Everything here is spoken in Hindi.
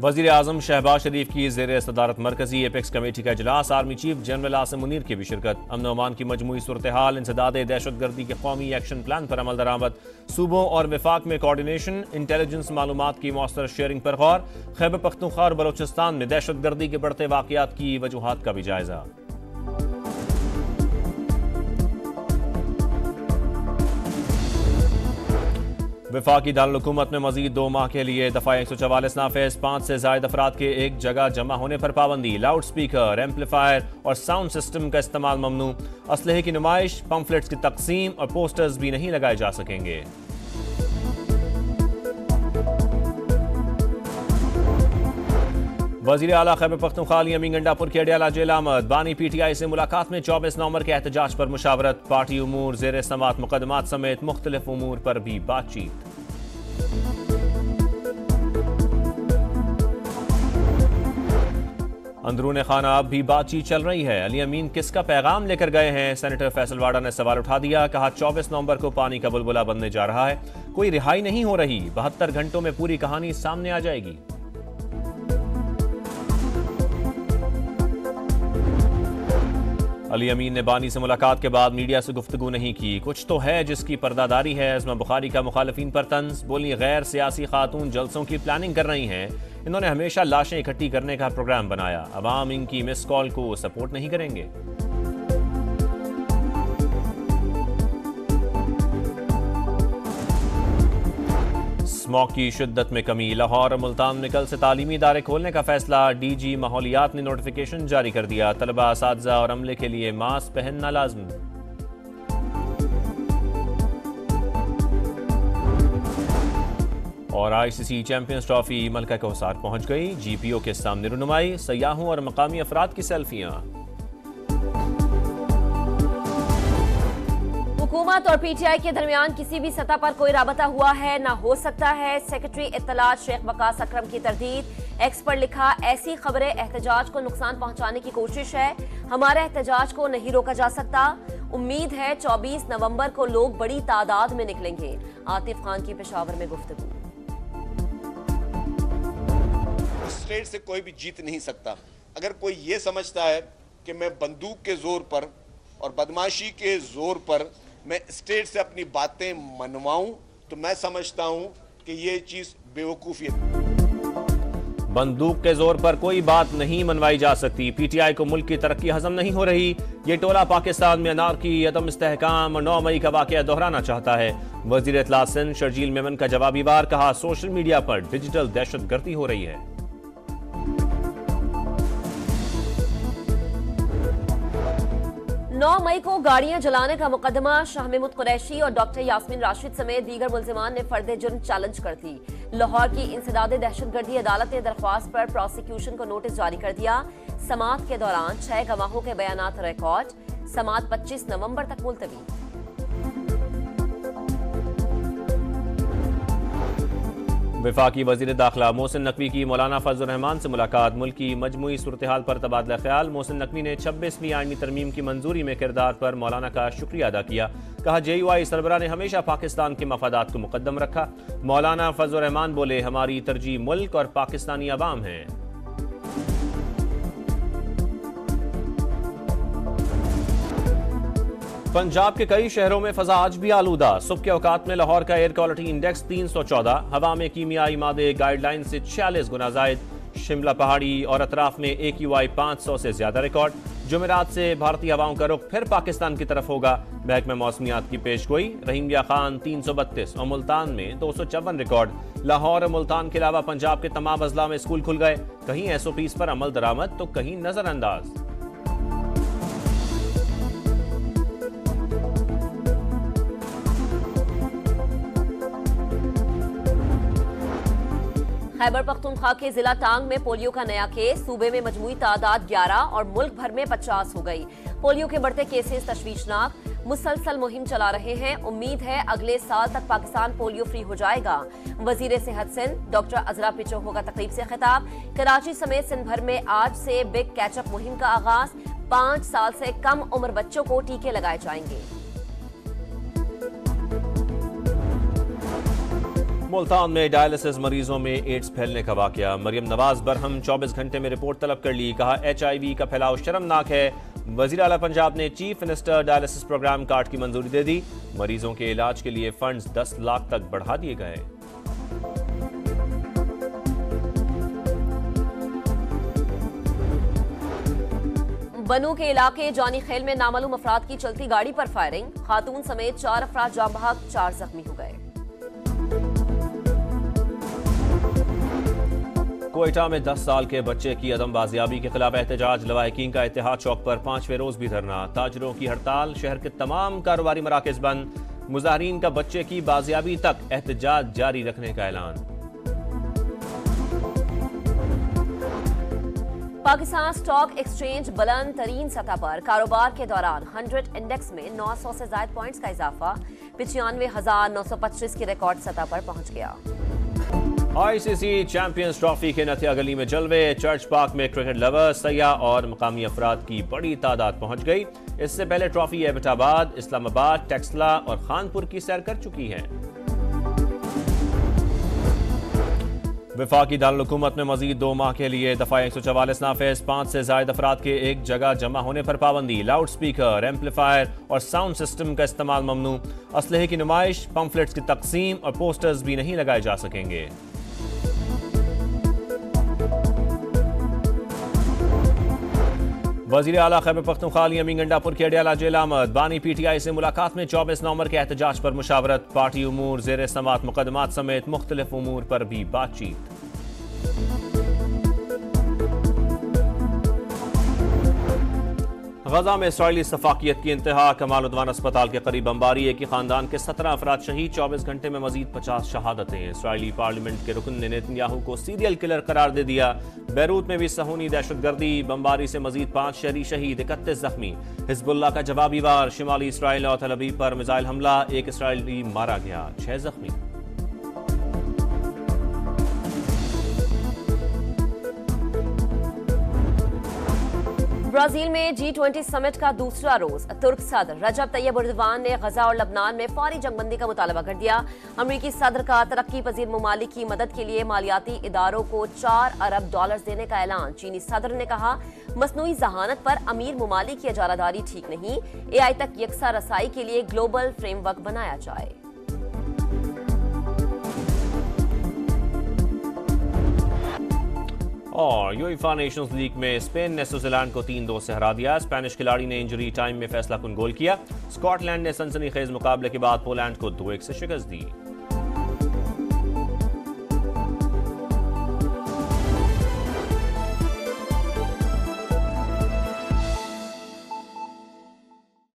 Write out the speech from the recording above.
वज़ीर आज़म शहबाज शरीफ की ज़ेर सदारत मरकजी एपेक्स कमेटी का इजलास, army chief general Asim Munir की भी शिरकत। अमन व अमान की मजमूई सूरत हाल, इंसदाद दहशतगर्दी के कौमी एक्शन प्लान पर अमल दरामद, सूबों और विफाक में कोऑर्डिनेशन, इंटेलिजेंस मालूमात की मौसर शेयरिंग पर गौर। खैबर पख्तूनख्वा और बलोचिस्तान में दहशतगर्दी के बढ़ते वाक़यात की वजूहात का भी जायजा। वफाकी दारुल-हुकूमत में मजीद 2 माह के लिए दफ़ा 144 नाफिज, 5 से ज़ायद अफराद के एक जगह जमा होने पर पाबंदी, लाउड स्पीकर, एम्पलीफायर और साउंड सिस्टम का इस्तेमाल ममनू, असलहे की नुमाइश, पम्फलेट्स की तकसीम और पोस्टर्स भी नहीं लगाए जा सकेंगे। वज़ीर आला खैबर पख्तूनख्वा अली अमीन गंडापुर की अडियाला जेल आमद। बानी PTI से मुलाकात में 24 नवंबर के एहतजाज पर मुशावरत, पार्टी उमूर, ज़ेर समात मुकदमात समेत मुख्तलिफ उमूर पर भी बातचीत। अंदरून खाना अब भी बातचीत चल रही है। अली अमीन किसका पैगाम लेकर गए हैं? सेनेटर फैसल वाडा ने सवाल उठा दिया, कहा 24 नवंबर को पानी का बुलबुला बनने जा रहा है, कोई रिहाई नहीं हो रही, 72 घंटों में पूरी कहानी सामने आ जाएगी। अली अमीन ने बानी से मुलाकात के बाद मीडिया से गुफ्तगू नहीं की, कुछ तो है जिसकी पर्दादारी है। अज़मा बुखारी का मुखालिफिन पर तंज, बोली गैर सियासी खातून जलसों की प्लानिंग कर रही हैं, इन्होंने हमेशा लाशें इकट्ठी करने का प्रोग्राम बनाया, अवाम इनकी मिस कॉल को सपोर्ट नहीं करेंगे। स्मॉग की शिद्दत में कमी, लाहौर और मुल्तान में कल से तालीमी इदारे खोलने का फैसला। DG माहौलियात ने नोटिफिकेशन जारी कर दिया, तलबा, असातिज़ा और अमले के लिए मास्क पहनना लाज़मी। और ICC चैंपियंस ट्रॉफी मलका कोसार पहुंच गई, GPO के सामने रुनुमाई, सयाहों और मकामी अफराद की सेल्फियां। हुकूमत और PTI के दरमियान किसी भी सतह पर कोई राबता हुआ है, ना हो सकता है। सेक्रेटरी इत्तलात शेख वकास अकरम की तरदीद। एक्स पर लिखा, ऐसी खबरें एहतजाज को नुकसान पहुंचाने की कोशिश है, हमारे एहतजाज को नहीं रोका जा सकता। उम्मीद है 24 नवंबर को लोग बड़ी तादाद में निकलेंगे। आतिफ खान की पेशावर में गुफ्तगू। स्टेट से कोई भी जीत नहीं सकता। अगर कोई ये समझता है कि मैं बंदूक के जोर पर और बदमाशी के जोर पर मैं स्टेट से अपनी बातें मनवाऊं, तो मैं समझता हूं कि ये चीज बेवकूफी है। बंदूक के जोर पर कोई बात नहीं मनवाई जा सकती। PTI को मुल्क की तरक्की हजम नहीं हो रही। ये टोला पाकिस्तान में अनारकी, अदम इस्तेहकाम और 9 मई का वाकया दोहराना चाहता है। वजीर इत्तलात सिंध शर्जील मेमन का जवाबी वार, कहा सोशल मीडिया पर डिजिटल दहशतगर्दी हो रही है। 9 मई को गाड़ियां जलाने का मुकदमा, शाह महमूद कुरैशी और डॉक्टर यास्मीन राशिद समेत दीगर मुल्जिमान ने फर्द जुर्म चैलेंज कर दी। लाहौर की इंसदाद दहशतगर्दी अदालत ने दरख्वास्त पर प्रोसिक्यूशन को नोटिस जारी कर दिया। समाअत के दौरान 6 गवाहों के बयानात रिकॉर्ड। समाअत 25 नवंबर तक मुलतवी। वफाकी वज़ीर दाखिला मोहसिन नकवी की मौलाना फजल रहमान से मुलाकात, मुल्क की मजमूई सूरत हाल पर तबादला ख्याल। मोहसिन नकवी ने 26वीं आईनी तरमीम की मंजूरी में किरदार पर मौलाना का शुक्रिया अदा किया, कहा JUI सरबराह ने हमेशा पाकिस्तान के मफादात को मुकद्दम रखा। मौलाना फजल रहमान बोले, हमारी तरजीह मुल्क और पाकिस्तानी अवाम है। पंजाब के कई शहरों में फजा आज भी आलूदा। सुबह के औकात में लाहौर का एयर क्वालिटी इंडेक्स 314, हवा में कीमियाई मादे गाइडलाइन से 46 गुना जायद। शिमला पहाड़ी और अतराफ में AQI 500 से ज्यादा रिकॉर्ड। जुमेरात से भारतीय हवाओं का रुख फिर पाकिस्तान की तरफ होगा। महकमा मौसमियात की पेशगोई। रहीमिया खान 332 और मुल्तान में 254 रिकॉर्ड। लाहौर और मुल्तान के अलावा पंजाब के तमाम अजला में स्कूल खुल गए, कहीं SOPs पर अमल दरामद तो कहीं नजरअंदाज। खैबर पख्तूनख्वा के जिला टांग में पोलियो का नया केस। सूबे में मजमूई तादाद 11 और मुल्क भर में 50 हो गई। पोलियो के बढ़ते केसेस तशवीशनाक। मुसलसल मुहिम चला रहे हैं। उम्मीद है अगले साल तक पाकिस्तान पोलियो फ्री हो जाएगा। वजीर सेहत सिंध डॉक्टर अजरा पिचो होगा तकरीब से खिताब। कराची समेत सिंध भर में आज से बिग कैचअप मुहिम का आगाज। 5 साल से कम उम्र बच्चों को टीके लगाए जाएंगे। मुल्तान में डायलिसिस मरीजों में एड्स फैलने का वाकया। मरियम नवाज बरहम 24 घंटे में रिपोर्ट तलब कर ली। कहा HIV का फैलाव शर्मनाक है। वजीर आला पंजाब ने chief minister dialysis programme card की मंजूरी दे दी। मरीजों के इलाज के लिए फंड्स 10 लाख तक बढ़ा दिए गए। बनू के इलाके जानी खेल में नामालूम अफराद की चलती गाड़ी पर फायरिंग। खातून समेत 4 अफराद जाँ बहक, 4 जख्मी हो गए। कोयटा में 10 साल के बच्चे की अदम बाजियाबी के खिलाफ एहतजाज। लवाहिकीन का इत्तेहाद चौक पर 5वें रोज भी धरना। ताजरों की हड़ताल। शहर के तमाम कारोबारी मराकज बंद। मुजाहरीन का बच्चे की बाजियाबी तक एहतजाज जारी रखने का ऐलान। पाकिस्तान स्टॉक एक्सचेंज बुलंद तरीन सतह पर। कारोबार के दौरान 100 इंडेक्स में 900 से ज्यादा पॉइंट्स का इजाफा। 95,925 की रिकॉर्ड सतह पर पहुंच गया। ICC चैंपियंस ट्रॉफी के नथिया गली में जलवे। चर्च पार्क में क्रिकेट लवर्स, सयाह और मकामी अफराद की बड़ी तादाद पहुंच गई। इससे पहले ट्रॉफी एबटाबाद, इस्लामाबाद, टेक्सला और खानपुर की सैर कर चुकी है। वफाकी दारुल हुकूमत में मजीद 2 माह के लिए दफा 144 नाफिज। 5 से ज्यादा अफराद के एक जगह जमा होने पर पाबंदी। लाउड स्पीकर, एम्पलीफायर और साउंड सिस्टम का इस्तेमाल ममनू। असलहे की नुमाइश, पम्फलेट्स की तकसीम और पोस्टर्स भी नहीं लगाए जा सकेंगे। वजीर आला खैबर पख्तूनख्वा अली गंडापुर के अडियाला जेल आमद। बानी PTI से मुलाकात में 24 नवंबर के एहतजाज पर मुशावरत। पार्टी उमूर, ज़ेर समात मुकदमात समेत मुख्तलिफ उमूर पर भी बातचीत। गजा में इसराइली सफाकियत की इंतहा। कमाल उद्वान अस्पताल के करीब बमबारी। एक ही खानदान के 17 अफराद शहीद। 24 घंटे में मजीद 50 शहादतें। इसराइली पार्लियामेंट के रुकन ने नेतन्याहू को सीरियल किलर करार दे दिया। बैरूत में भी सहूनी दहशतगर्दी। बमबारी से मजीद 5 शहरी शहीद, 31 जख्मी। हिजबुल्लाह का जवाबी वार। शिमाली इसराइल और तल अवीव पर मिसाइल हमला। 1 इसराइली मारा गया, 6 जख्मी। ब्राजील में G20 समिट का दूसरा रोज। तुर्क सदर रजब तैयब एर्दोगान ने गजा और लबनान में फौरी जंगबंदी का मुतालबा कर दिया। अमरीकी सदर का तरक्की पजीर ममालिक की मदद के लिए मालियाती इदारों को $4 अरब देने का ऐलान। चीनी सदर ने कहा मसनूई जहानत पर अमीर ममालिक की इजारादारी ठीक नहीं। AI तक यकसा रसाई के लिए ग्लोबल फ्रेमवर्क बनाया जाए। और यूएफा नेशंस लीग में स्पेन ने स्विट्जरलैंड को 3-2 से हरा दिया। स्पेनिश खिलाड़ी ने इंजरी टाइम में फैसला कुन गोल किया। स्कॉटलैंड ने सनसनीखेज मुकाबले के बाद पोलैंड को 2-1 से शिकस्त दी।